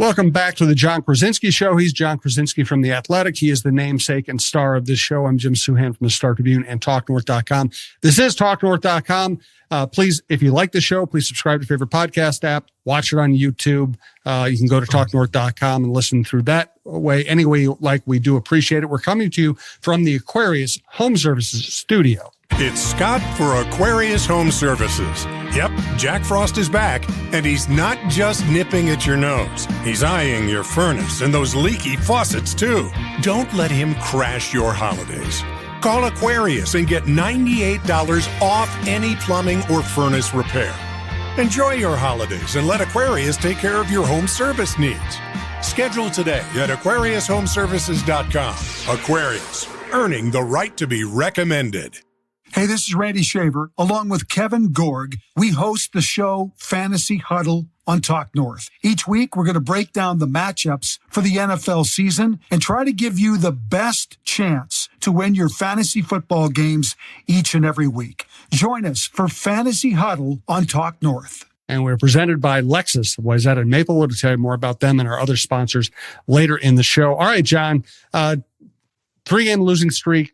Welcome back to the Jon Krawczynski Show. He's Jon Krawczynski from The Athletic. He is the namesake and star of this show. I'm Jim Suhan from the Star Tribune and TalkNorth.com. This is TalkNorth.com. Please, if you like the show, please subscribe to your favorite podcast app. Watch it on YouTube. You can go to TalkNorth.com and listen through that way. Any way you like, we do appreciate it. We're coming to you from the Aquarius Home Services studio. It's Scott for Aquarius Home Services. Yep, Jack Frost is back, and he's not just nipping at your nose. He's eyeing your furnace and those leaky faucets, too. Don't let him crash your holidays. Call Aquarius and get $98 off any plumbing or furnace repair. Enjoy your holidays and let Aquarius take care of your home service needs. Schedule today at AquariusHomeservices.com. Aquarius, earning the right to be recommended. Hey, this is Randy Shaver. Along with Kevin Gorg, we host the show Fantasy Huddle on Talk North. Each week, we're going to break down the matchups for the NFL season and try to give you the best chance to win your fantasy football games each and every week. Join us for Fantasy Huddle on Talk North. And we're presented by Lexus, Wayzata and Maplewood. We'll tell you more about them and our other sponsors later in the show. All right, John, 3-game losing streak.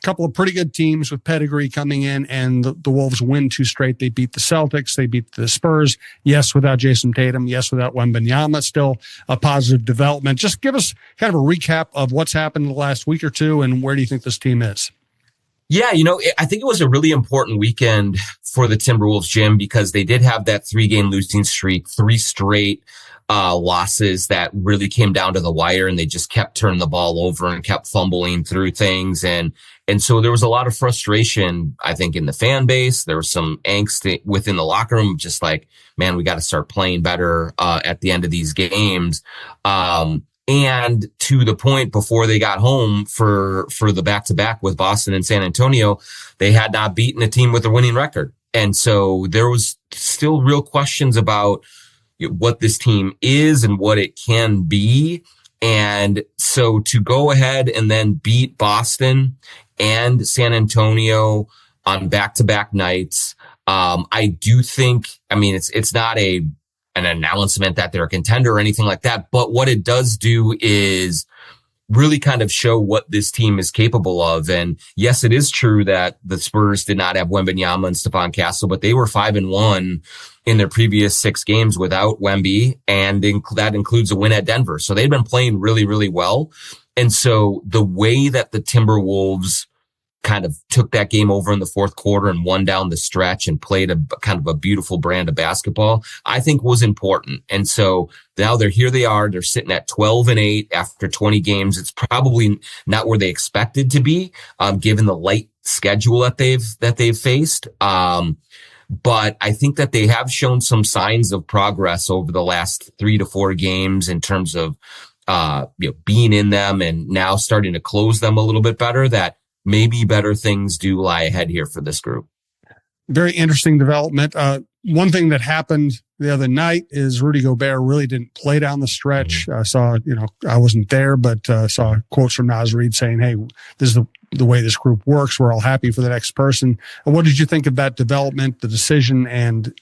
Couple of pretty good teams with pedigree coming in, and the Wolves win 2 straight. They beat the Celtics. They beat the Spurs. Yes, without Jason Tatum. Yes, without Wembanyama. Still a positive development. Just give us kind of a recap of what's happened in the last week or two, and where do you think this team is? Yeah, I think it was a really important weekend for the Timberwolves, Jim, because they did have that 3-game losing streak, 3 straight losses that really came down to the wire, and they just kept turning the ball over and kept fumbling through things. And so there was a lot of frustration, I think, in the fan base. There was some angst within the locker room, just like, man, we got to start playing better at the end of these games. And to the point before they got home for the back-to-back with Boston and San Antonio, they had not beaten a team with a winning record. And so there was still real questions about what this team is and what it can be. And so to go ahead and then beat Boston and San Antonio on back-to-back nights, I do think, it's not an announcement that they're a contender or anything like that, but what it does do is really kind of show what this team is capable of. And yes, it is true that the Spurs did not have Wembanyama and Stephon Castle, but they were 5-1 in their previous 6 games without Wemby, and that includes a win at Denver. So they've been playing really, really well. And so the way that the Timberwolves kind of took that game over in the fourth quarter and won down the stretch and played a kind of a beautiful brand of basketball, I think was important. And so now they are, they're sitting at 12-8 after 20 games. It's probably not where they expected to be, given the light schedule that they've faced. But I think that they have shown some signs of progress over the last 3 to 4 games in terms of, being in them and now starting to close them a little bit better, that maybe better things do lie ahead here for this group. Very interesting development. One thing that happened the other night is Rudy Gobert really didn't play down the stretch. I saw, I wasn't there, but saw quotes from Naz Reid saying, hey, this is the way this group works. We're all happy for the next person. What did you think of that development, the decision, and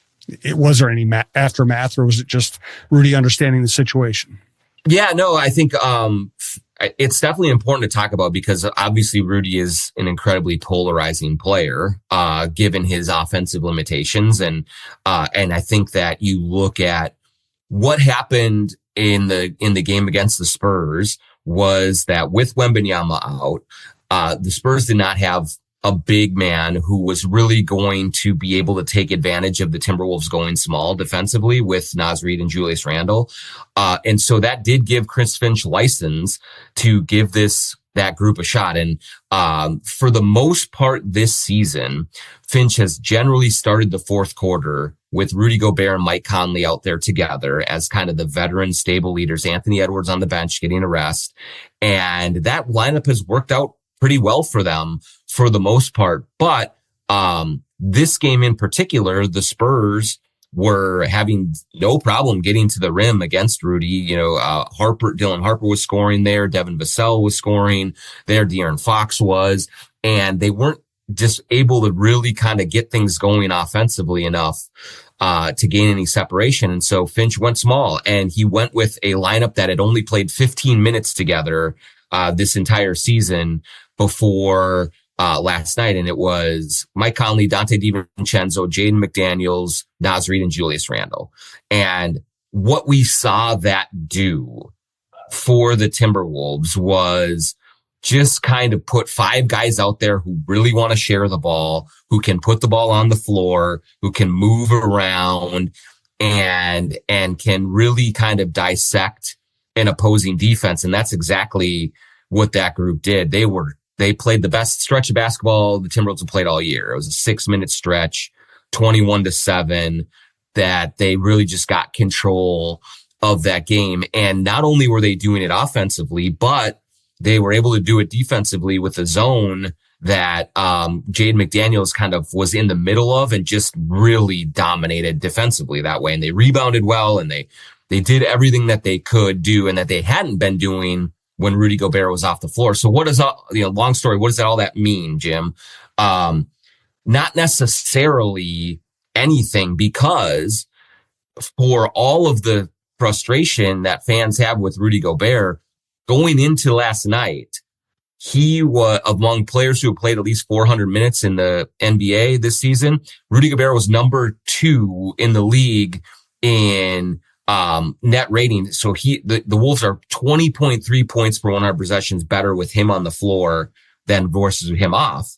was there any aftermath, or was it just Rudy understanding the situation? Yeah, no, I think it's definitely important to talk about, because obviously Rudy is an incredibly polarizing player, given his offensive limitations. And I think that you look at what happened in the game against the Spurs was that with Wembanyama out, the Spurs did not have a big man who was really going to be able to take advantage of the Timberwolves going small defensively with Naz Reid and Julius Randle. And so that did give Chris Finch license to give that group a shot. And for the most part this season, Finch has generally started the fourth quarter with Rudy Gobert and Mike Conley out there together as kind of the veteran stable leaders, Anthony Edwards on the bench getting a rest. And that lineup has worked out pretty well for them for the most part. But this game in particular, the Spurs were having no problem getting to the rim against Rudy. Dylan Harper was scoring there. Devin Vassell was scoring there. De'Aaron Fox was. And they weren't just able to really kind of get things going offensively enough to gain any separation. And so Finch went small, and he went with a lineup that had only played 15 minutes together this entire season before last night. And it was Mike Conley, Dante DiVincenzo, Jaden McDaniels, Naz Reid, and Julius Randle. And what we saw that do for the Timberwolves was just kind of put 5 guys out there who really want to share the ball, who can put the ball on the floor, who can move around and can really kind of dissect an opposing defense. And that's exactly what that group did. They played the best stretch of basketball the Timberwolves have played all year. It was a 6-minute stretch, 21-7, that they really just got control of that game. And not only were they doing it offensively, but they were able to do it defensively with a zone that Jaden McDaniels kind of was in the middle of and just really dominated defensively that way. And they rebounded well, and they did everything that they could do and that they hadn't been doing when Rudy Gobert was off the floor. So what does long story, what does all that mean, Jim? Not necessarily anything, because for all of the frustration that fans have with Rudy Gobert, going into last night, he was among players who have played at least 400 minutes in the NBA this season. Rudy Gobert was number 2 in the league in net rating. So the Wolves are 20.3 points per 100 possessions better with him on the floor than versus him off.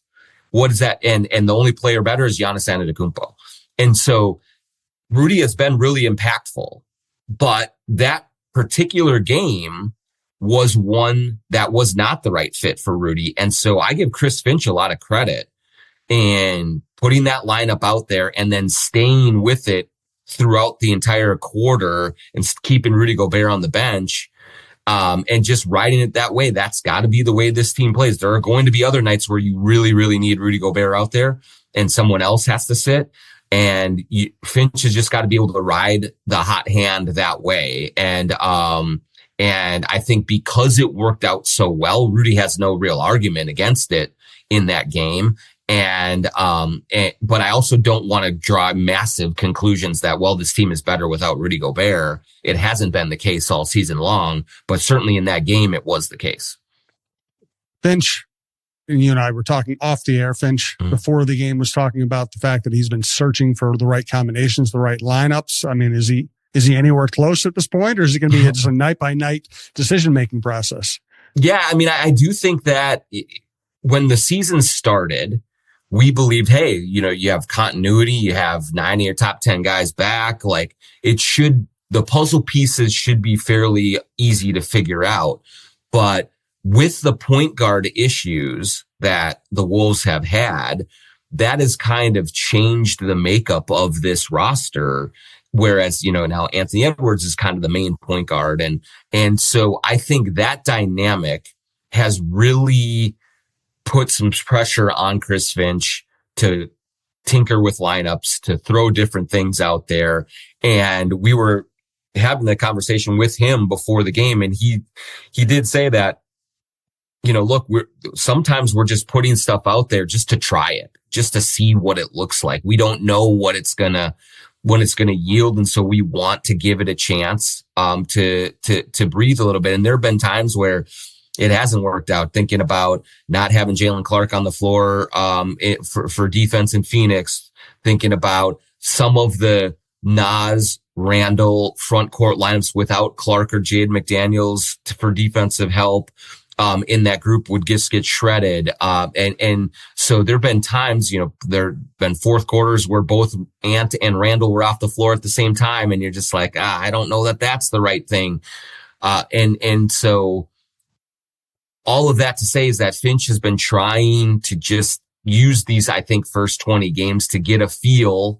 What is that? And the only player better is Giannis Antetokounmpo. And so Rudy has been really impactful, but that particular game was one that was not the right fit for Rudy. And so I give Chris Finch a lot of credit in putting that lineup out there and then staying with it throughout the entire quarter and keeping Rudy Gobert on the bench, and just riding it that way. That's got to be the way this team plays. There are going to be other nights where you really, really need Rudy Gobert out there and someone else has to sit. And Finch has just got to be able to ride the hot hand that way. And I think because it worked out so well, Rudy has no real argument against it in that game. But I also don't want to draw massive conclusions that, well, this team is better without Rudy Gobert. It hasn't been the case all season long, but certainly in that game, it was the case. Finch, and you and I were talking off the air. Finch, before the game, was talking about the fact that he's been searching for the right combinations, the right lineups. I mean, is he anywhere close at this point, or is it going to be just a night by night decision-making process? Yeah. I mean, I do think that when the season started, we believed, hey, you have continuity, you have 9 of your top 10 guys back. Like the puzzle pieces should be fairly easy to figure out. But with the point guard issues that the Wolves have had, that has kind of changed the makeup of this roster. Whereas, now Anthony Edwards is kind of the main point guard. And so I think that dynamic has really put some pressure on Chris Finch to tinker with lineups, to throw different things out there. And we were having a conversation with him before the game, and he did say that, look, sometimes we're just putting stuff out there just to try it, just to see what it looks like. We don't know when it's gonna yield. And so we want to give it a chance, to breathe a little bit. And there have been times where it hasn't worked out, thinking about not having Jalen Clark on the floor, for defense in Phoenix, thinking about some of the Naz Randle front court lineups without Clark or Jaden McDaniels for defensive help. In that group would just get shredded. And so there've been times, there've been fourth quarters where both Ant and Randall were off the floor at the same time. And you're just like, I don't know that that's the right thing. And so all of that to say is that Finch has been trying to just use these, I think, first 20 games to get a feel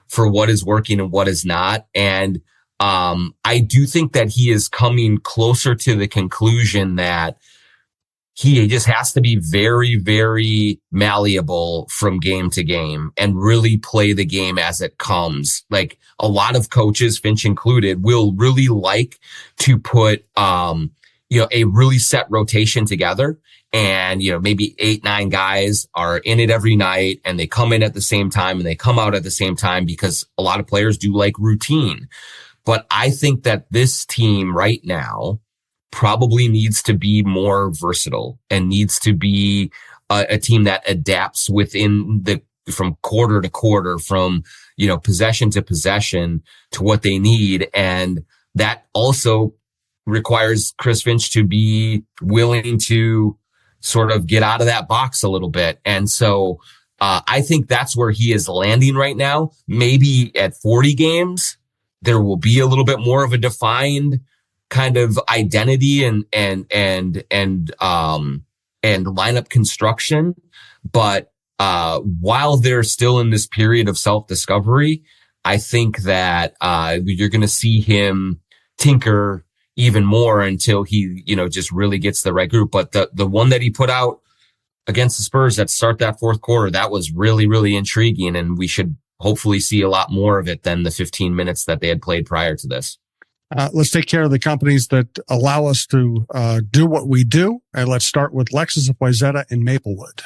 for what is working and what is not. And, I do think that he is coming closer to the conclusion that he just has to be very, very malleable from game to game and really play the game as it comes. Like a lot of coaches, Finch included, will really like to put, a really set rotation together, and, maybe 8-9 guys are in it every night, and they come in at the same time and they come out at the same time, because a lot of players do like routine. But I think that this team right now probably needs to be more versatile and needs to be a team that adapts from quarter to quarter, from, possession to possession, to what they need. And that also requires Chris Finch to be willing to sort of get out of that box a little bit. And so I think that's where he is landing right now. Maybe at 40 games, there will be a little bit more of a defined kind of identity and lineup construction. But while they're still in this period of self-discovery, I think that you're going to see him tinker even more until he, just really gets the right group. But the one that he put out against the Spurs that start that fourth quarter, that was really, really intriguing. And we should hopefully see a lot more of it than the 15 minutes that they had played prior to this. Let's take care of the companies that allow us to do what we do. And let's start with Lexus of Wayzata in Maplewood.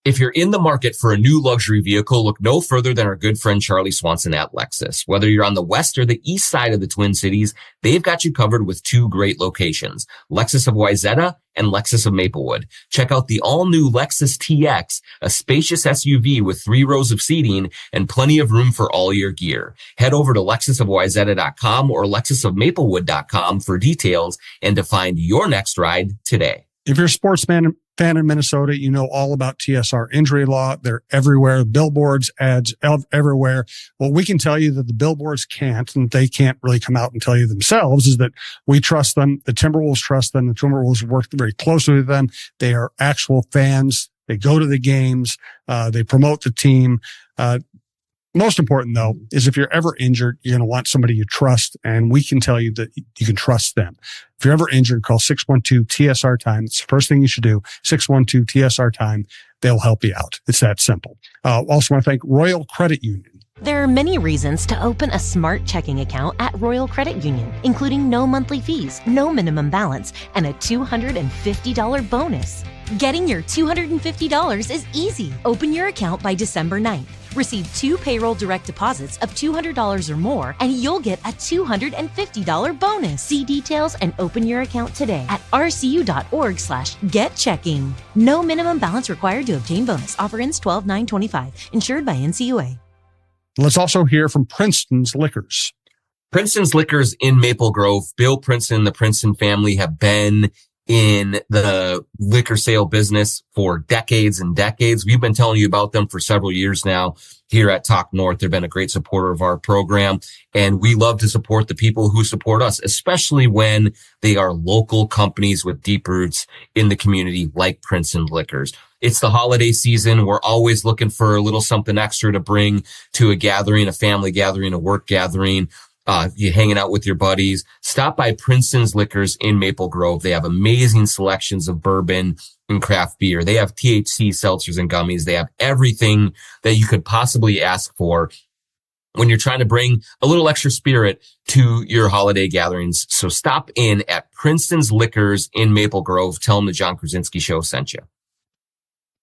If you're in the market for a new luxury vehicle, look no further than our good friend Charlie Swanson at Lexus. Whether you're on the west or the east side of the Twin Cities, they've got you covered with two great locations, Lexus of Wayzata and Lexus of Maplewood. Check out the all-new Lexus TX, a spacious SUV with 3 rows of seating and plenty of room for all your gear. Head over to lexusofwayzata.com or lexusofmaplewood.com for details and to find your next ride today. If you're a sports fan in Minnesota, you know all about TSR injury law. They're everywhere. Billboards, ads everywhere. Well, we can tell you that the billboards can't, and they can't really come out and tell you themselves, is that we trust them. The Timberwolves trust them. The Timberwolves work very closely with them. They are actual fans. They go to the games. They promote the team. Most important, though, is if you're ever injured, you're going to want somebody you trust, and we can tell you that you can trust them. If you're ever injured, call 612-TSR-TIME. It's the first thing you should do, 612-TSR-TIME. They'll help you out. It's that simple. Also want to thank Royal Credit Union. There are many reasons to open a smart checking account at Royal Credit Union, including no monthly fees, no minimum balance, and a $250 bonus. Getting your $250 is easy. Open your account by December 9th. Receive 2 payroll direct deposits of $200 or more, and you'll get a $250 bonus. See details and open your account today at rcu.org/getchecking. No minimum balance required to obtain bonus. Offer ends 12/9/25. Insured by NCUA. Let's also hear from Princeton's Liquors. Princeton's Liquors in Maple Grove. Bill Princeton and the Princeton family have been in the liquor sale business for decades and decades. We've been telling you about them for several years now here at Talk North. They've been a great supporter of our program, and we love to support the people who support us, especially when they are local companies with deep roots in the community like Princeton Liquors. It's the holiday season. We're always looking for a little something extra to bring to a gathering, a family gathering, a work gathering. You're hanging out with your buddies. Stop by Princeton's Liquors in Maple Grove. They have amazing selections of bourbon and craft beer. They have THC seltzers and gummies. They have everything that you could possibly ask for when you're trying to bring a little extra spirit to your holiday gatherings. So stop in at Princeton's Liquors in Maple Grove. Tell them the Jon Krawczynski Show sent you.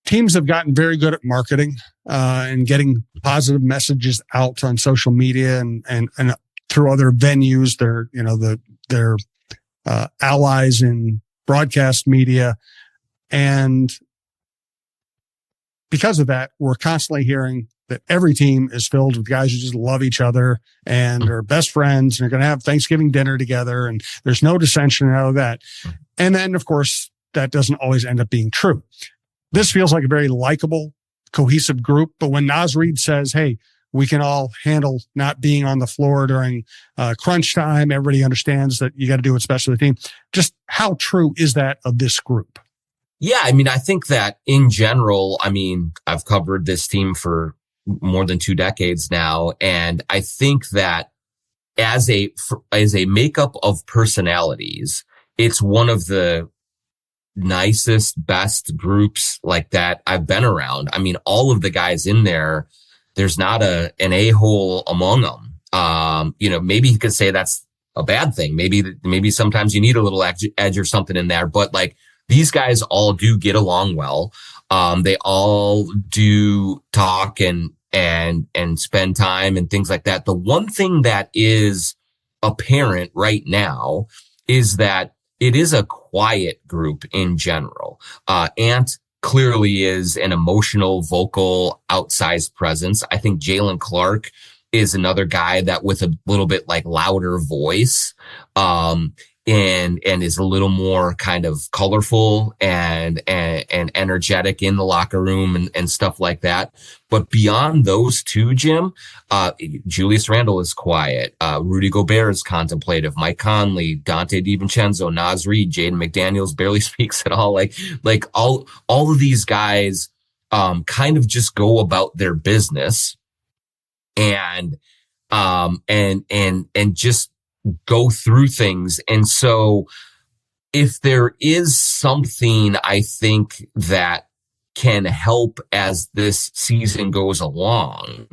Teams have gotten very good at marketing and getting positive messages out on social media and through other venues. They're allies in broadcast media. And because of that, we're constantly hearing that every team is filled with guys who just love each other and are best friends and are going to have Thanksgiving dinner together. And there's no dissension out of that. And then, of course, that doesn't always end up being true. This feels like a very likable, cohesive group. But when Naz Reid says, hey, we can all handle not being on the floor during crunch time, everybody understands that you got to do what's best for the team. Just how true is that of this group? Yeah, I mean, I think that in general, I've covered this team for more than 2 decades now. And I think that as a makeup of personalities, it's one of the nicest, best groups like that I've been around. I mean, all of the guys in there, there's not an a-hole among them. Maybe you could say that's a bad thing. Maybe sometimes you need a little edge or something in there, but like these guys all do get along well. They all do talk and spend time and things like that. The one thing that is apparent right now is that it is a quiet group in general. Ant clearly is an emotional, vocal, outsized presence. I think Jalen Clark is another guy that with a little bit like louder voice, and is a little more kind of colorful and energetic in the locker room and stuff like that. But beyond those two, Jim, Julius Randle is quiet. Rudy Gobert is contemplative. Mike Conley, Dante DiVincenzo, Naz Reid, Jaden McDaniels barely speaks at all. Like all of these guys, kind of just go about their business and just go through things. And so if there is something I think that can help as this season goes along,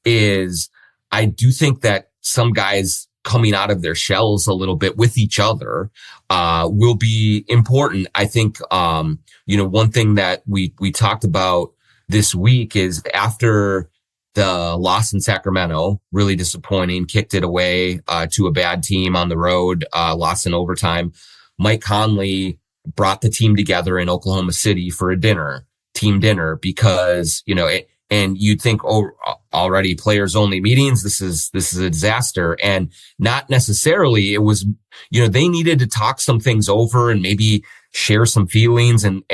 is I do think that some guys coming out of their shells a little bit with each other will be important. I think one thing that we talked about this week is after the loss in Sacramento, really disappointing, kicked it away to a bad team on the road, lost in overtime. Mike Conley brought the team together in Oklahoma City for a team dinner, because, and you'd think, already players only meetings, this is a disaster. And not necessarily. It was, they needed to talk some things over and maybe share some feelings and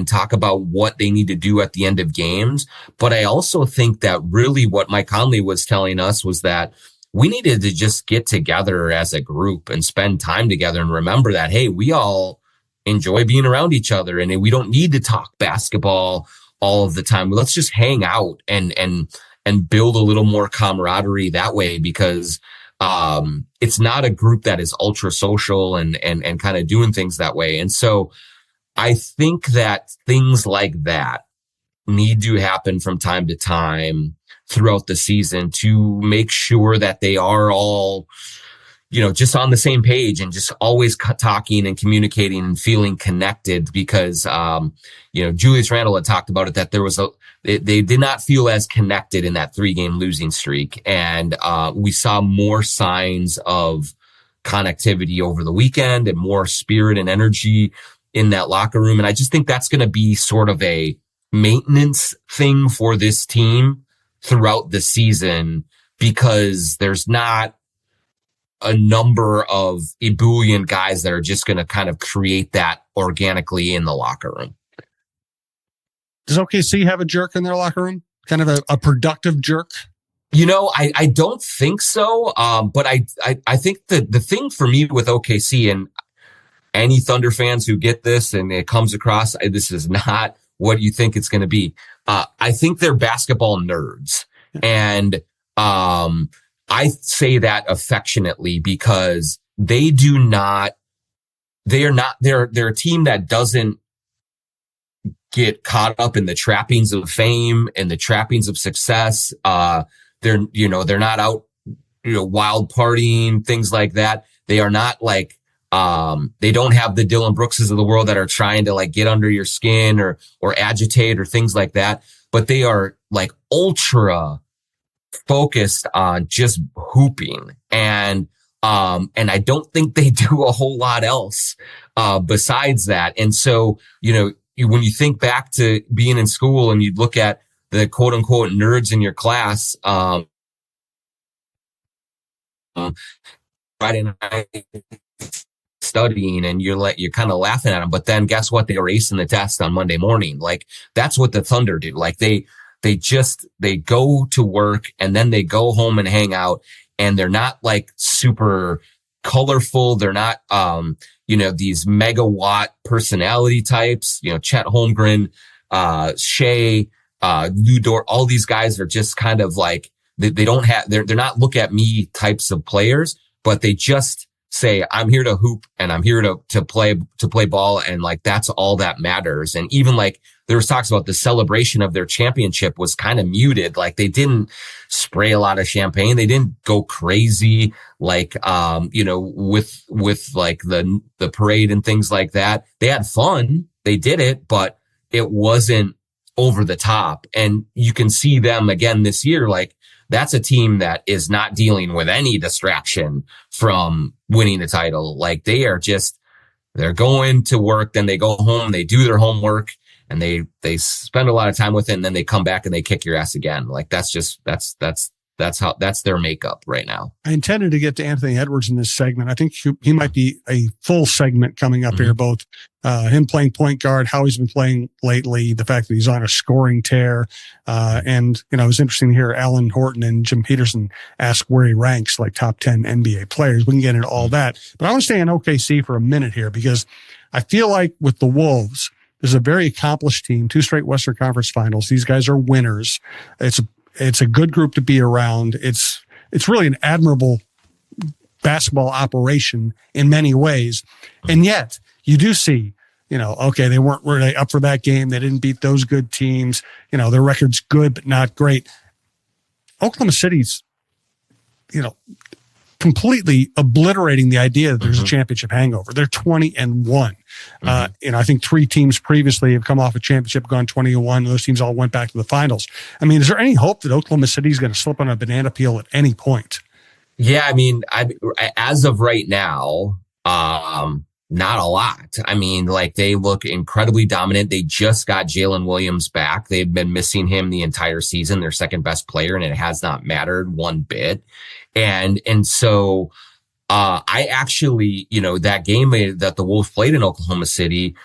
talk about what they need to do at the end of games. But I also think that really what Mike Conley was telling us was that we needed to just get together as a group and spend time together and remember that, hey, we all enjoy being around each other and we don't need to talk basketball all of the time. Let's just hang out and build a little more camaraderie that way, because it's not a group that is ultra social and kind of doing things that way. And so I think that things like that need to happen from time to time throughout the season to make sure that they are all, just on the same page and just always talking and communicating and feeling connected, because, Julius Randle had talked about it, that there was they did not feel as connected in that 3-game losing streak. And, we saw more signs of connectivity over the weekend and more spirit and energy in that locker room. And I just think that's going to be sort of a maintenance thing for this team throughout the season, because there's not a number of ebullient guys that are just going to kind of create that organically in the locker room. Does OKC have a jerk in their locker room? Kind of a productive jerk? I don't think so. But I think the thing for me with OKC, and any Thunder fans who get this and it comes across, this is not what you think it's going to be. I think they're basketball nerds. And, I say that affectionately because they're a team that doesn't get caught up in the trappings of fame and the trappings of success. They're not out, wild partying, things like that. They are not like, they don't have the Dylan Brookses of the world that are trying to like get under your skin or agitate or things like that. But they are like ultra focused on just hooping. And I don't think they do a whole lot else, besides that. And so, when you think back to being in school and you look at the quote unquote nerds in your class, Friday night studying, and you're kind of laughing at them, but then guess what? They were acing the test on Monday morning. Like that's what the Thunder do. Like they go to work and then they go home and hang out, and they're not like super colorful. They're not, these megawatt personality types, Chet Holmgren, Shea, Lou Dort, all these guys are just kind of like, they're not look at me types of players, but they just say, I'm here to hoop and I'm here to play ball. And like, that's all that matters. And even like there was talks about the celebration of their championship was kind of muted. Like they didn't spray a lot of champagne. They didn't go crazy, like, with like the parade and things like that. They had fun. They did it, but it wasn't over the top. And you can see them again this year. Like that's a team that is not dealing with any distraction from winning the title. Like they are they're going to work, then they go home, they do their homework, and they spend a lot of time with it, and then they come back and they kick your ass again. Like that's their makeup right now. I intended to get to Anthony Edwards in this segment. I think he might be a full segment coming up here, both him playing point guard, how he's been playing lately, the fact that he's on a scoring tear. And, it was interesting to hear Alan Horton and Jim Peterson ask where he ranks, like top 10 NBA players. We can get into all that. But I want to stay in OKC for a minute here, because I feel like with the Wolves, there's a very accomplished team, 2 straight Western Conference finals. These guys are winners. It's a good group to be around. It's really an admirable basketball operation in many ways. And yet you do see, okay, they weren't really up for that game. They didn't beat those good teams. Their record's good, but not great. Oklahoma City's, completely obliterating the idea that there's a championship hangover. They're 20-1. I think 3 teams previously have come off a championship, gone 20-1. Those teams all went back to the finals. I mean, is there any hope that Oklahoma City is going to slip on a banana peel at any point? Yeah, I mean, as of right now, not a lot. I mean, like they look incredibly dominant. They just got Jalen Williams back. They've been missing him the entire season, their second best player, and it has not mattered one bit. And so, I actually, that game that the Wolves played in Oklahoma City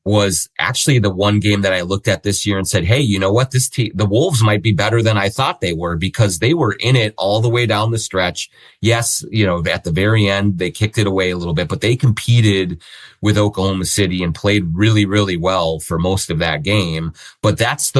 was actually the one game that I looked at this year and said, hey, you know what? This team, the Wolves might be better than I thought they were, because they were in it all the way down the stretch. Yes, at the very end, they kicked it away a little bit, but they competed with Oklahoma City and played really, really well for most of that game. But that's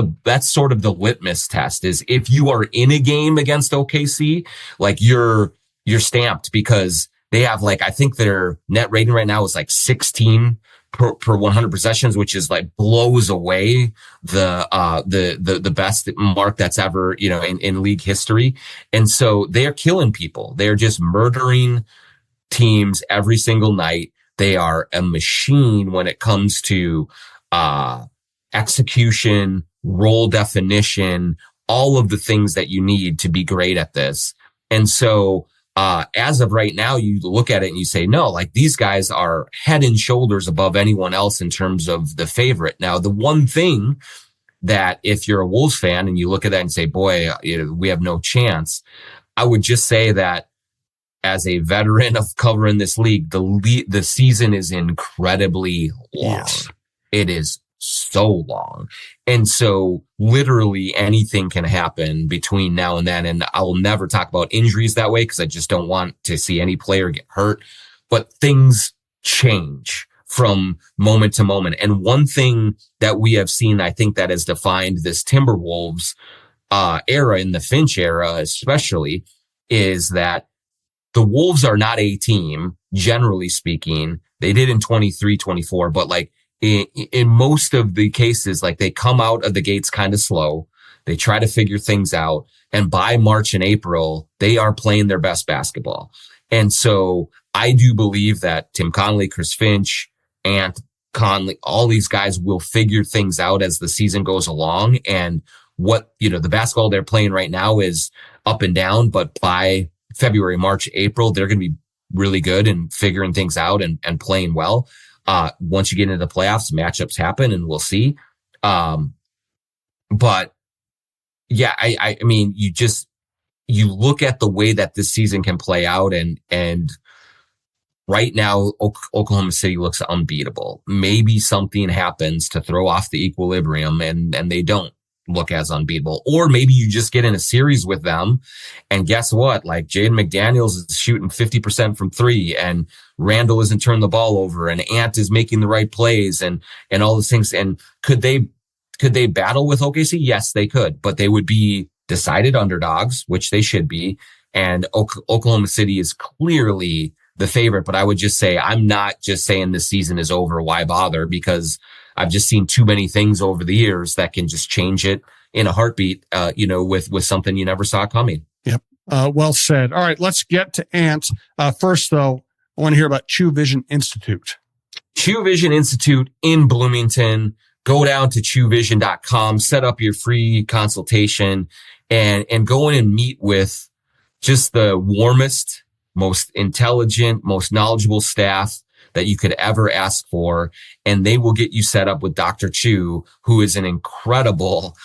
sort of the litmus test, is if you are in a game against OKC, like you're stamped, because they have I think their net rating right now is 16 per 100 possessions, which is blows away the best mark that's ever, in league history. And so they're killing people. They're just murdering teams every single night. They are a machine when it comes to, execution, role definition, all of the things that you need to be great at this. And so, as of right now, you look at it and you say, no, these guys are head and shoulders above anyone else in terms of the favorite. Now, the one thing that if you're a Wolves fan and you look at that and say, boy, we have no chance, I would just say that as a veteran of covering this league, the season is incredibly long. Yes. It is so long. And so literally anything can happen between now and then. And I will never talk about injuries that way, because I just don't want to see any player get hurt. But things change from moment to moment. And one thing that we have seen, I think, that has defined this Timberwolves era, in the Finch era especially, is that the Wolves are not a team, generally speaking. They did in 23-24, but in most of the cases, they come out of the gates kind of slow. They try to figure things out. And by March and April, they are playing their best basketball. And so I do believe that Tim Connolly, Chris Finch, Ant Conley, all these guys will figure things out as the season goes along. And what, the basketball they're playing right now is up and down, but by February, March, April, they're going to be really good and figuring things out and playing well. Once you get into the playoffs, matchups happen and we'll see. But yeah, I mean, you look at the way that this season can play out, and right now, Oklahoma City looks unbeatable. Maybe something happens to throw off the equilibrium and they don't look as unbeatable. Or maybe you just get in a series with them, and guess what? Jaden McDaniels is shooting 50% from 3, and Randall isn't turning the ball over, and Ant is making the right plays, and all those things. And could they battle with OKC? Yes, they could, but they would be decided underdogs, which they should be. And Oklahoma City is clearly the favorite. But I would just say, I'm not just saying this season is over. Why bother? Because I've just seen too many things over the years that can just change it in a heartbeat, with something you never saw coming. Yep. Well said. All right, let's get to Ant. First, though, I want to hear about Chew Vision Institute. Chew Vision Institute in Bloomington. Go down to chewvision.com, set up your free consultation, and go in and meet with just the warmest, most intelligent, most knowledgeable staff that you could ever ask for. And they will get you set up with Dr. Chew, who is an incredible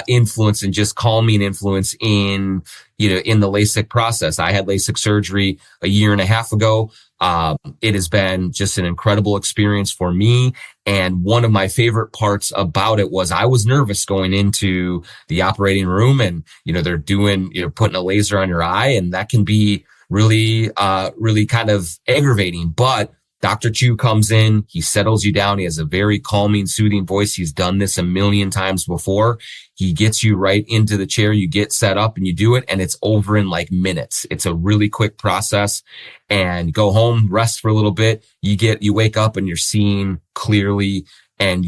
influence and just calming influence in the LASIK process. I had LASIK surgery a year and a half ago. It has been just an incredible experience for me. And one of my favorite parts about it was I was nervous going into the operating room, and, they're putting a laser on your eye, and that can be really kind of aggravating. But Dr. Chew comes in, he settles you down. He has a very calming, soothing voice. He's done this a million times before. He gets you right into the chair. You get set up and you do it, and it's over in like minutes. It's a really quick process, and go home, rest for a little bit. You wake up and you're seeing clearly, and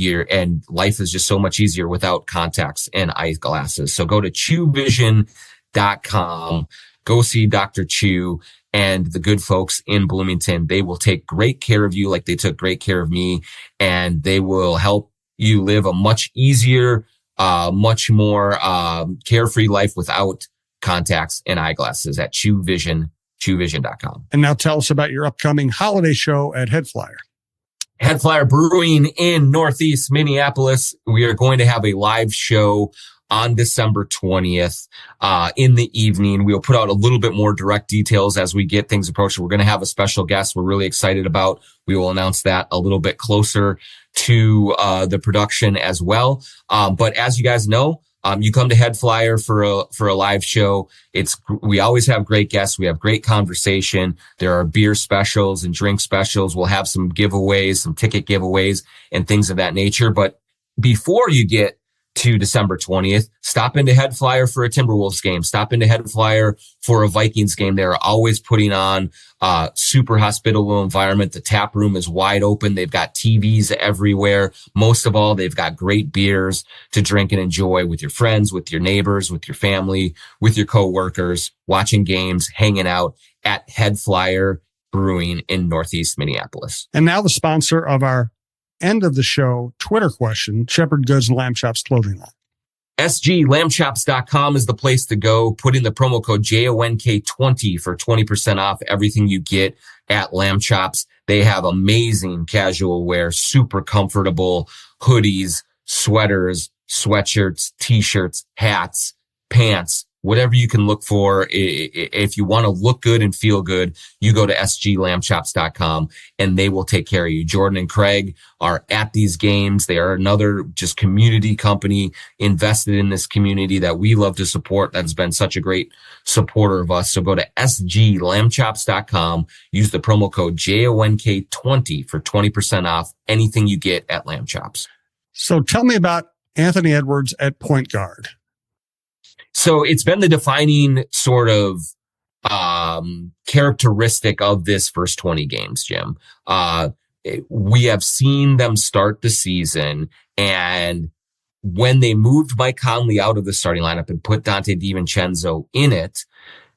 life is just so much easier without contacts and eyeglasses. So go to chewvision.com, go see Dr. Chew and the good folks in Bloomington. They will take great care of you like they took great care of me, and they will help you live a much easier, much more carefree life without contacts and eyeglasses at chewvision.com. And now tell us about your upcoming holiday show at Headflyer. Headflyer Brewing in Northeast Minneapolis. We are going to have a live show on December 20th, in the evening. We'll put out a little bit more direct details as we get things approached. We're going to have a special guest we're really excited about. We will announce that a little bit closer to, the production as well. But as you guys know, you come to Headflyer for a live show. We always have great guests. We have great conversation. There are beer specials and drink specials. We'll have some giveaways, some ticket giveaways and things of that nature. But before you get to December 20th, stop into Headflyer for a Timberwolves game. Stop into Headflyer for a Vikings game. They're always putting on super hospitable environment. The tap room is wide open. They've got TVs everywhere. Most of all, they've got great beers to drink and enjoy with your friends, with your neighbors, with your family, with your coworkers, watching games, hanging out at Headflyer Brewing in Northeast Minneapolis. And now the sponsor of our end of the show Twitter question, Shepherd Goods and Lamb Chops clothing line. SGLambchops.com is the place to go. Put in the promo code JONK20 for 20% off everything you get at Lamb Chops. They have amazing casual wear, super comfortable hoodies, sweaters, sweatshirts, t-shirts, hats, pants, whatever you can look for. If you want to look good and feel good, you go to sglambchops.com and they will take care of you. Jordan and Craig are at these games. They are another just community company invested in this community that we love to support. That's been such a great supporter of us. So go to sglambchops.com, use the promo code JONK20 for 20% off anything you get at Lamb Chops. So tell me about Anthony Edwards at point guard. So it's been the defining sort of characteristic of this first 20 games, Jim. We have seen them start the season, and when they moved Mike Conley out of the starting lineup and put Dante DiVincenzo in it,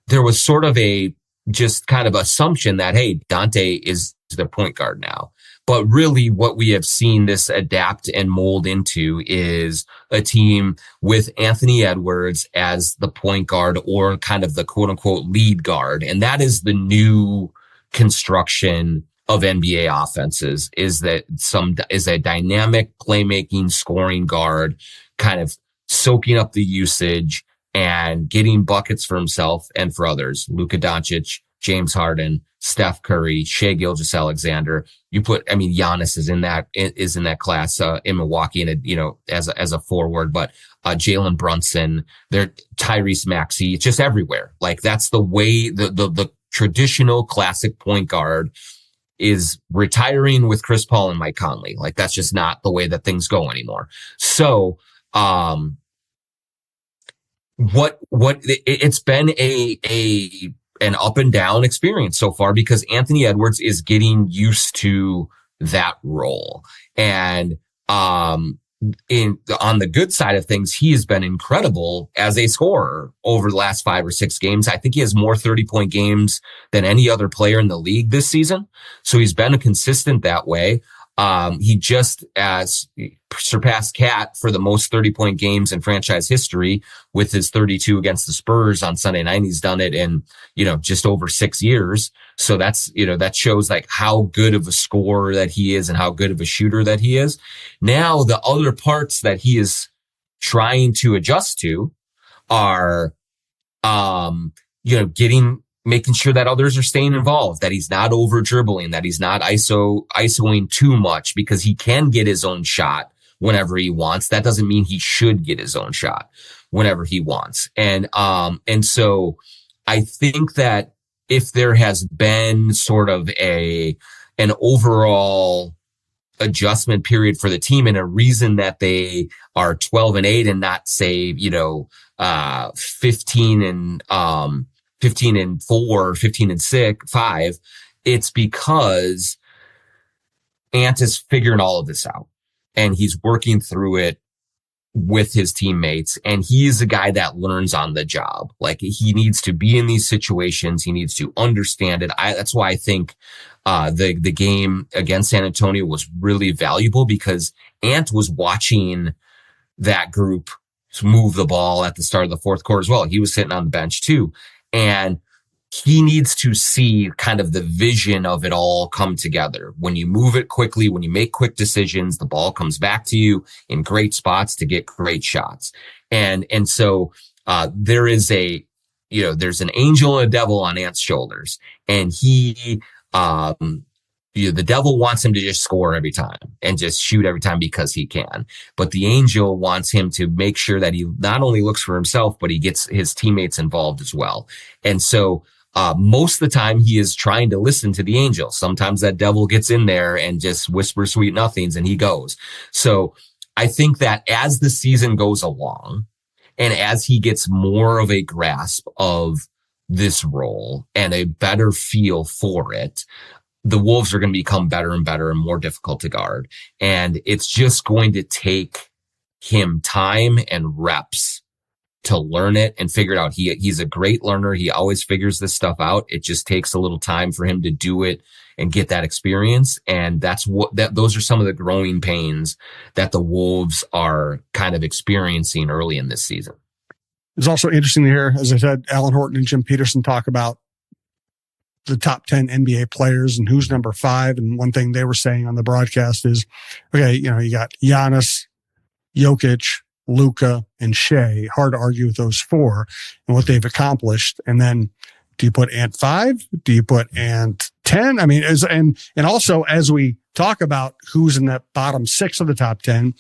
there was sort of a just kind of assumption that, hey, Dante is the point guard now. But really what we have seen this adapt and mold into is a team with Anthony Edwards as the point guard, or kind of the quote unquote lead guard. And that is the new construction of NBA offenses, is a dynamic playmaking scoring guard, kind of soaking up the usage and getting buckets for himself and for others. Luka Doncic, James Harden, Steph Curry, Shai Gilgeous-Alexander. Giannis is in that class, in Milwaukee, and, as a forward, but, Jalen Brunson, Tyrese Maxey, just everywhere. Like, that's the way the traditional classic point guard is retiring with Chris Paul and Mike Conley. Like, that's just not the way that things go anymore. So, it's been an up and down experience so far, because Anthony Edwards is getting used to that role. And on the good side of things, he has been incredible as a scorer over the last 5 or 6 games. I think he has more 30-point games than any other player in the league this season. So he's been consistent that way. He just surpassed Cat for the most 30-point games in franchise history with his 32 against the Spurs on Sunday night. He's done it in, just over 6 years. So that's, that shows like how good of a scorer that he is and how good of a shooter that he is. Now, the other parts that he is trying to adjust to are, making sure that others are staying involved, that he's not over dribbling, that he's not isoing too much, because he can get his own shot whenever he wants. That doesn't mean he should get his own shot whenever he wants. And so I think that if there has been sort of an overall adjustment period for the team, and a reason that they are 12-8 and not, say, 15-4, 15-5, it's because Ant is figuring all of this out and he's working through it with his teammates. And he is a guy that learns on the job. Like, he needs to be in these situations. He needs to understand it. That's why I think the game against San Antonio was really valuable, because Ant was watching that group move the ball at the start of the fourth quarter as well. He was sitting on the bench too. And he needs to see kind of the vision of it all come together. When you move it quickly, when you make quick decisions, the ball comes back to you in great spots to get great shots. And so, there is there's an angel and a devil on Ant's shoulders. And the devil wants him to just score every time and just shoot every time because he can. But the angel wants him to make sure that he not only looks for himself, but he gets his teammates involved as well. And so, most of the time he is trying to listen to the angel. Sometimes that devil gets in there and just whispers sweet nothings and he goes. So I think that as the season goes along and as he gets more of a grasp of this role and a better feel for it, the Wolves are going to become better and better and more difficult to guard. And it's just going to take him time and reps to learn it and figure it out. He's a great learner. He always figures this stuff out. It just takes a little time for him to do it and get that experience. And those are some of the growing pains that the Wolves are kind of experiencing early in this season. It's also interesting to hear, as I said, Alan Horton and Jim Peterson talk about the top 10 NBA players and who's number 5. And one thing they were saying on the broadcast is, okay, you got Giannis, Jokic, Luka, and Shea. Hard to argue with those 4 and what they've accomplished. And then do you put Ant 5? Do you put Ant 10? I mean, and also as we talk about who's in that bottom 6 of the top 10,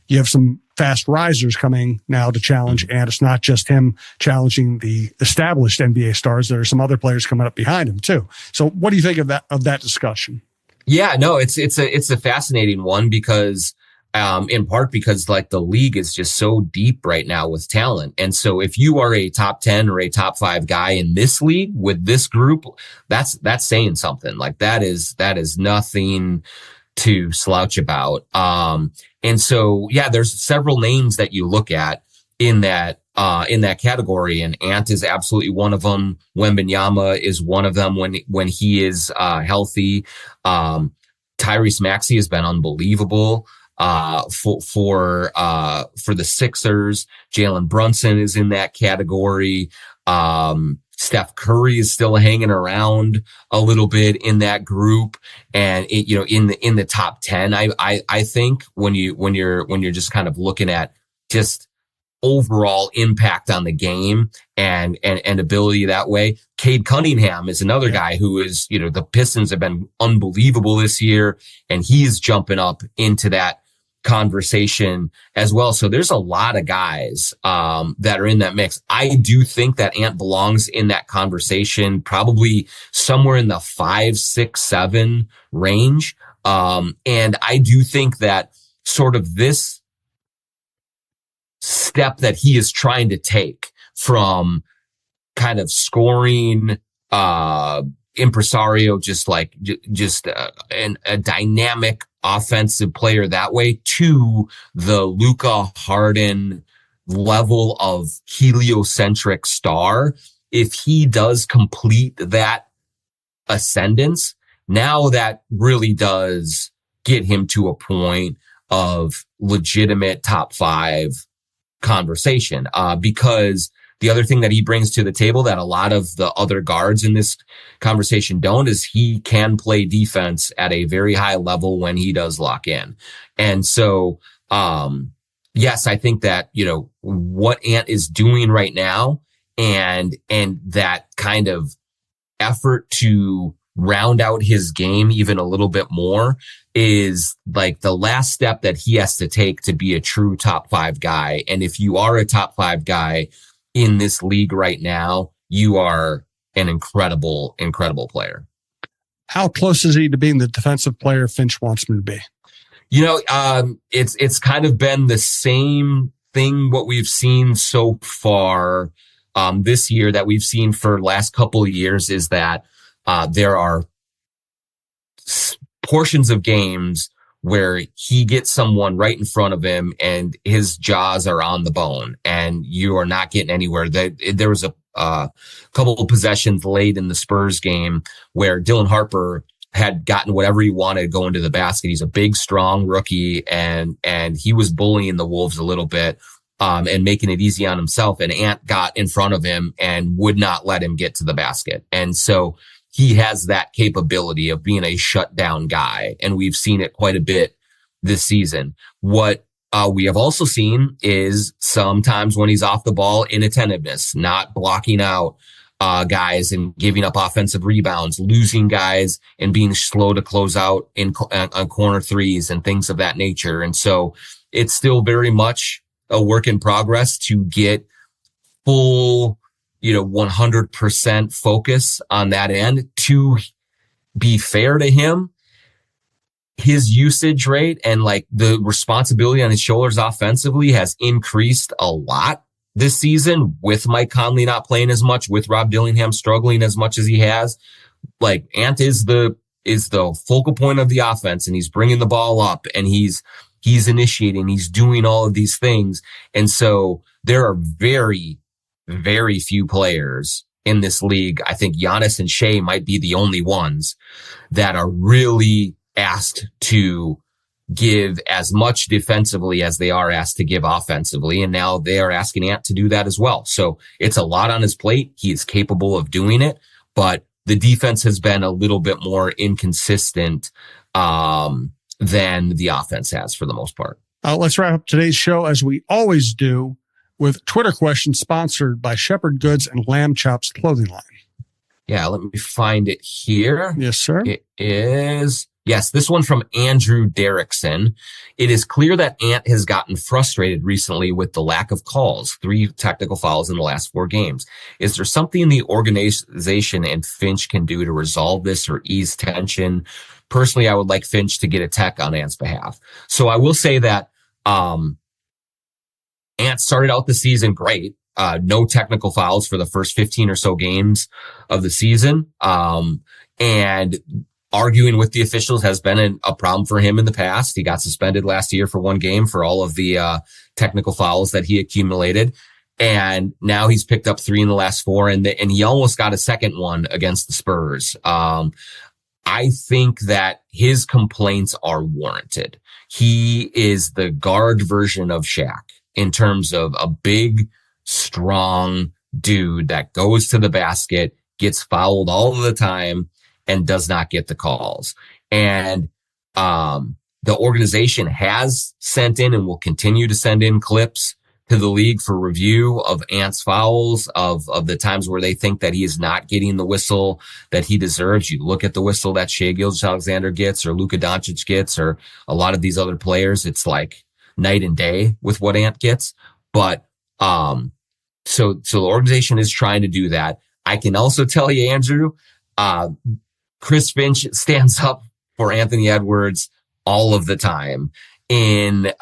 you have some fast risers coming now to challenge Ant. It's not just him challenging the established NBA stars. There are some other players coming up behind him too. So what do you think of that discussion? Yeah, no, it's a fascinating one because, in part because like the league is just so deep right now with talent. And so if you are a top 10 or a top 5 guy in this league with this group, that's saying something. Like that is nothing to slouch about. And so, yeah, there's several names that you look at in that category, and Ant is absolutely one of them. Wembanyama is one of them when he is healthy. Tyrese Maxey has been unbelievable for the Sixers. Jalen Brunson is in that category. Steph Curry is still hanging around a little bit in that group, and in the top 10, I think when you're just kind of looking at just overall impact on the game and ability that way. Cade Cunningham is another guy who is, the Pistons have been unbelievable this year, and he's jumping up into that conversation as well. So there's a lot of guys that are in that mix. I do think that Ant belongs in that conversation, probably somewhere in the 5, 6, 7 range. And I do think that sort of this step that he is trying to take from kind of scoring impresario, just a dynamic offensive player that way, to the Luka Harden level of heliocentric star. If he does complete that ascendance, now that really does get him to a point of legitimate top 5 conversation. Because the other thing that he brings to the table that a lot of the other guards in this conversation don't is he can play defense at a very high level when he does lock in. And so, yes, I think that, what Ant is doing right now and that kind of effort to round out his game even a little bit more is like the last step that he has to take to be a true top 5 guy. And if you are a top 5 guy in this league right now, you are an incredible, incredible player. How close is he to being the defensive player Finch wants him to be? It's kind of been the same thing what we've seen so far this year that we've seen for the last couple of years is that there are portions of games where he gets someone right in front of him and his jaws are on the bone and you are not getting anywhere. There was a couple of possessions late in the Spurs game where Dylan Harper had gotten whatever he wanted going to the basket. He's a big, strong rookie and he was bullying the Wolves a little bit and making it easy on himself. And Ant got in front of him and would not let him get to the basket. And so he has that capability of being a shutdown guy. And we've seen it quite a bit this season. What we have also seen is sometimes when he's off the ball, inattentiveness, not blocking out guys and giving up offensive rebounds, losing guys and being slow to close out on corner threes and things of that nature. And so it's still very much a work in progress to get full 100% focus on that end. To be fair to him, his usage rate and like the responsibility on his shoulders offensively has increased a lot this season with Mike Conley not playing as much, with Rob Dillingham struggling as much as he has. Like Ant is the focal point of the offense and he's bringing the ball up and he's initiating, he's doing all of these things. And so there are very, very few players in this league. I think Giannis and Shea might be the only ones that are really asked to give as much defensively as they are asked to give offensively. And now they are asking Ant to do that as well. So it's a lot on his plate. He is capable of doing it, but the defense has been a little bit more inconsistent than the offense has for the most part. Let's wrap up today's show as we always do with Twitter questions sponsored by Shepherd Goods and Lamb Chops clothing line. Yeah, let me find it here. Yes, sir. It is. Yes, this one from Andrew Derrickson. It is clear that Ant has gotten frustrated recently with the lack of calls, 3 technical fouls in the last 4 games. Is there something the organization and Finch can do to resolve this or ease tension? Personally, I would like Finch to get a tech on Ant's behalf. So I will say that Ant started out the season great. No technical fouls for the first 15 or so games of the season. And arguing with the officials has been a problem for him in the past. He got suspended last year for 1 game for all of the technical fouls that he accumulated. And now he's picked up 3 in the last 4, and he almost got a second one against the Spurs. I think that his complaints are warranted. He is the guard version of Shaq in terms of a big, strong dude that goes to the basket, gets fouled all of the time, and does not get the calls. And the organization has sent in and will continue to send in clips to the league for review of Ant's fouls, of the times where they think that he is not getting the whistle that he deserves. You look at the whistle that Shai Gilgeous-Alexander gets or Luka Doncic gets or a lot of these other players. It's like night and day with what Ant gets. But so the organization is trying to do that. I can also tell you, Andrew, Chris Finch stands up for Anthony Edwards all of the time. In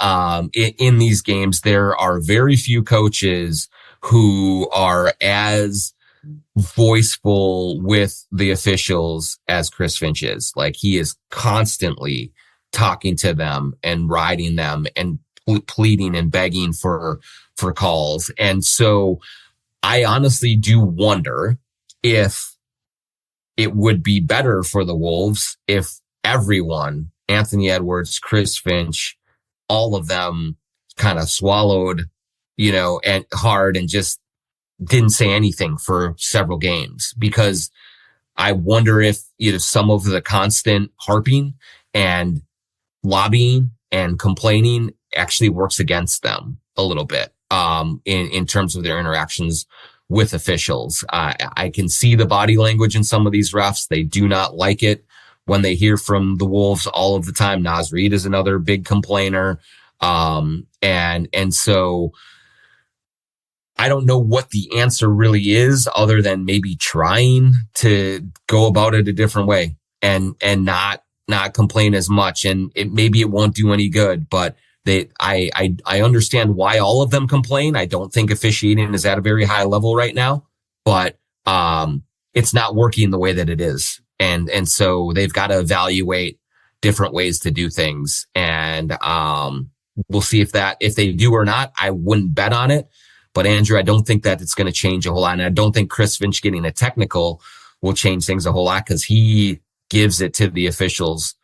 these games, there are very few coaches who are as voiceful with the officials as Chris Finch is. Like, he is constantly talking to them and riding them and pleading and begging for calls. And so I honestly do wonder if it would be better for the Wolves if everyone, Anthony Edwards, Chris Finch, all of them kind of swallowed, and hard and just didn't say anything for several games, because I wonder if, some of the constant harping and lobbying and complaining actually works against them a little bit, in terms of their interactions with officials. I can see the body language in some of these refs. They do not like it when they hear from the Wolves all of the time. Naz Reid is another big complainer. And so I don't know what the answer really is, other than maybe trying to go about it a different way and not complain as much. And maybe it won't do any good, but I understand why all of them complain. I don't think officiating is at a very high level right now, but it's not working the way that it is. And so they've got to evaluate different ways to do things. And we'll see if they do or not. I wouldn't bet on it. But Andrew, I don't think that it's going to change a whole lot. And I don't think Chris Finch getting a technical will change things a whole lot, because he gives it to the officials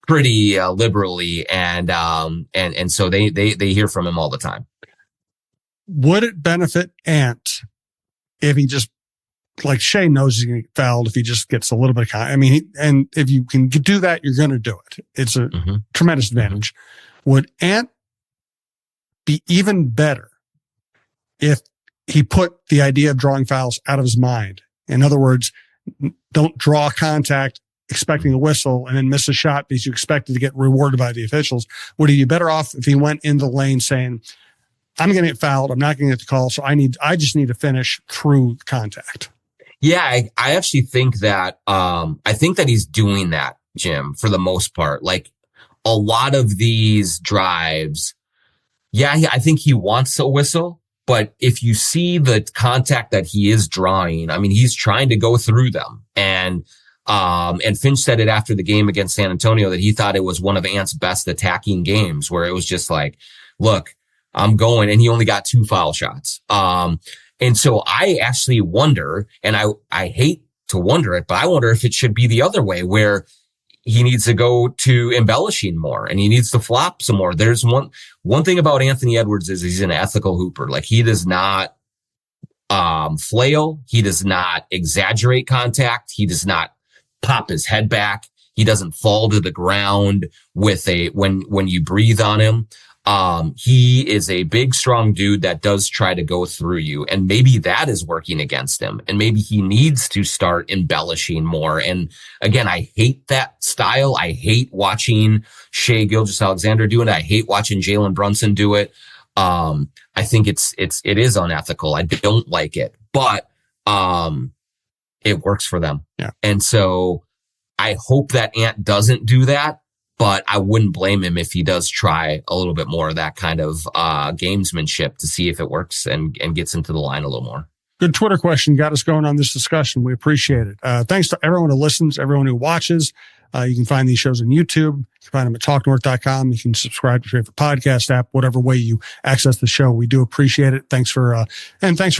pretty liberally, and so they hear from him all the time. Would it benefit Ant if he just, like Shea knows he's going to get fouled if he just gets a little bit of and if you can do that, you're going to do it. It's a tremendous advantage. Would Ant be even better if he put the idea of drawing fouls out of his mind? In other words, don't draw contact expecting a whistle and then miss a shot because you expected to get rewarded by the officials. Would he be better off if he went in the lane saying, I'm going to get fouled, I'm not going to get the call, so I just need to finish through contact? Yeah, I actually think that he's doing that, Jim, for the most part. Like, a lot of these drives, I think he wants a whistle. But if you see the contact that he is drawing, I mean, he's trying to go through them. And Finch said it after the game against San Antonio that he thought it was one of Ant's best attacking games, where it was just like, look, I'm going, and he only got 2 foul shots. And so I actually wonder, and I hate to wonder it, but I wonder if it should be the other way, where he needs to go to embellishing more and he needs to flop some more. There's one thing about Anthony Edwards is he's an ethical hooper. Like, he does not flail. He does not exaggerate contact. He does not pop his head back. He doesn't fall to the ground with when you breathe on him. He is a big, strong dude that does try to go through you, and maybe that is working against him, and maybe he needs to start embellishing more. And again, I hate that style. I hate watching Shea Gilgeous-Alexander do it. I hate watching Jalen Brunson do it. I think it is unethical. I don't like it, but it works for them. Yeah. And so I hope that Ant doesn't do that. But I wouldn't blame him if he does try a little bit more of that kind of gamesmanship to see if it works and gets into the line a little more. Good Twitter question got us going on this discussion. We appreciate it. Thanks to everyone who listens, everyone who watches. You can find these shows on YouTube. You can find them at talknorth.com. You can subscribe to your favorite podcast app, whatever way you access the show. We do appreciate it. Thanks for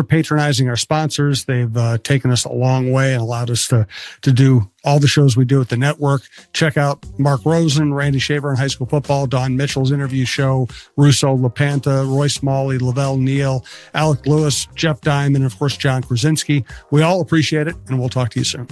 patronizing our sponsors. They've taken us a long way and allowed us to do all the shows we do at the network. Check out Mark Rosen, Randy Shaver on high school football, Don Mitchell's interview show, Russo LaPanta, Roy Smalley, Lavelle Neal, Alec Lewis, Jeff Diamond, and of course, Jon Krawczynski. We all appreciate it, and we'll talk to you soon.